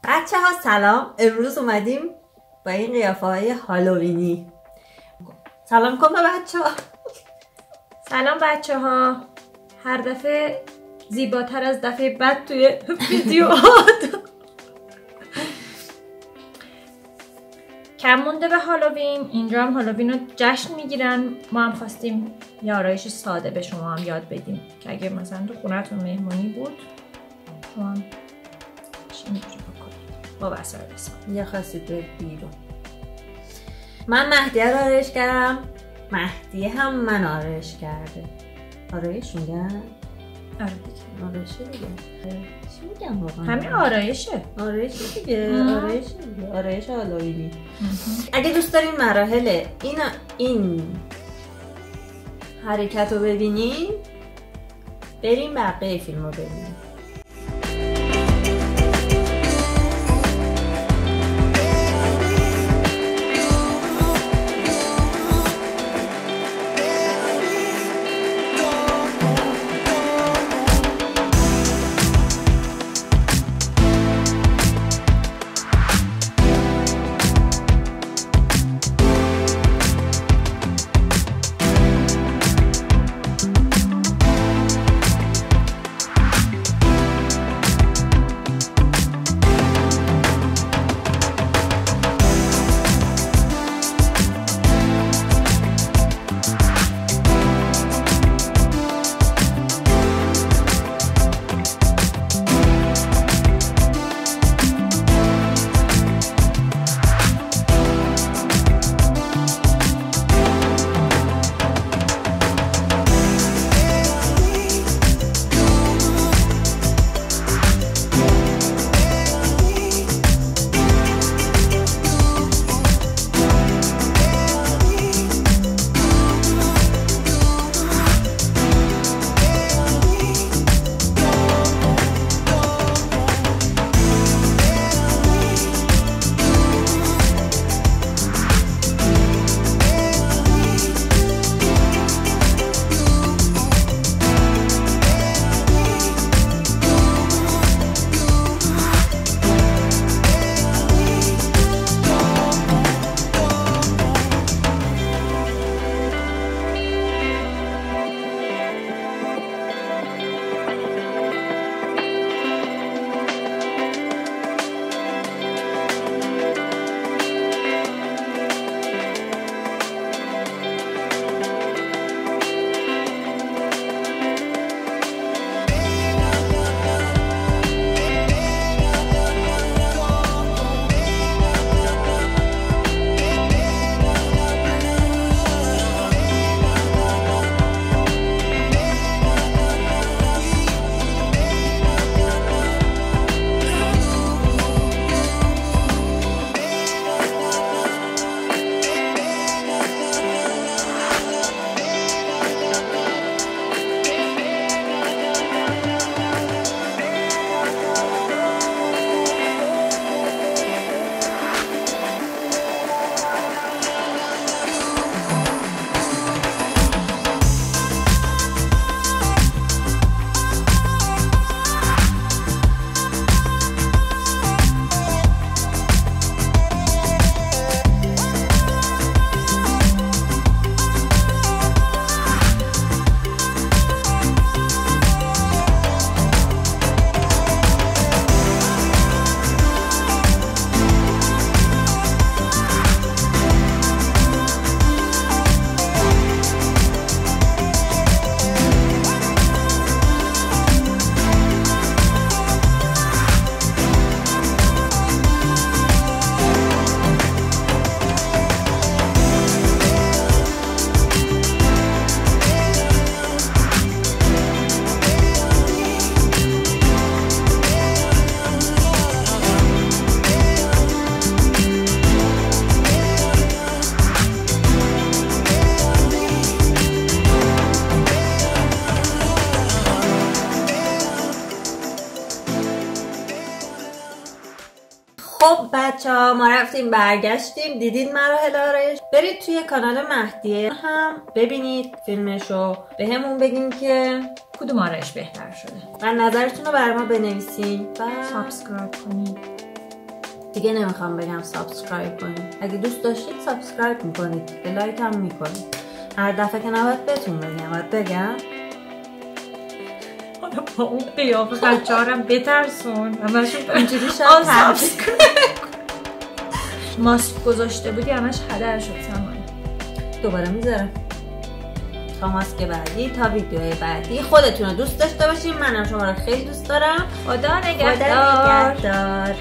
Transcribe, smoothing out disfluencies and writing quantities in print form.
بچه ها سلام. امروز اومدیم با این قیافه های هالووینی. سلام کن به بچه ها. سلام بچه ها. هر دفعه زیباتر از دفعه بعد توی ویدیوهات. کم مونده به هالووین. اینجا هم هالووین رو جشن میگیرن. ما هم خواستیم یه آرایش ساده به شما هم یاد بدیم که اگه مثلا تو خونه‌تون مهمونی بود شما هم اینجوری بکنید با وسایل ساده. یا خواستید برید بیرون. من مهدیه رو آرایش کردم. مهدیه هم من آرایش کرده. آرایش میگن؟ آره دیگه. آرایشه دیگه. چی میگم واقعا؟ همین آرایشه. آرایش دیگه. آرایش هالووینی. اگه دوست دارین مراحل این حرکت رو ببینین، بریم بقیه فیلم رو ببینیم. خب بچه ها ما رفتیم برگشتیم، دیدید مراحل آرایش. برید توی کانال مهدیه هم ببینید فیلمشو، به همون بگین که کدوم آرایش بهتر شده و نظرتونو برای ما بنویسین و سابسکرایب کنید. دیگه نمیخوام بگم سابسکرایب کنید. اگه دوست داشتید سابسکرایب میکنید، لایک هم میکنید. هر دفعه که نباید بهتون بگم، باید بگم. حالا با اون قیافه بچه‌هارم بترسون. همشون اینجوری شاید ماسک گذاشته بودی همش هدر شد. سامان دوباره میذارم تا ماسک بعدی، تا ویدیوهای بعدی. خودتون رو دوست داشته باشین. منم شما رو خیلی دوست دارم. خدا نگهدار.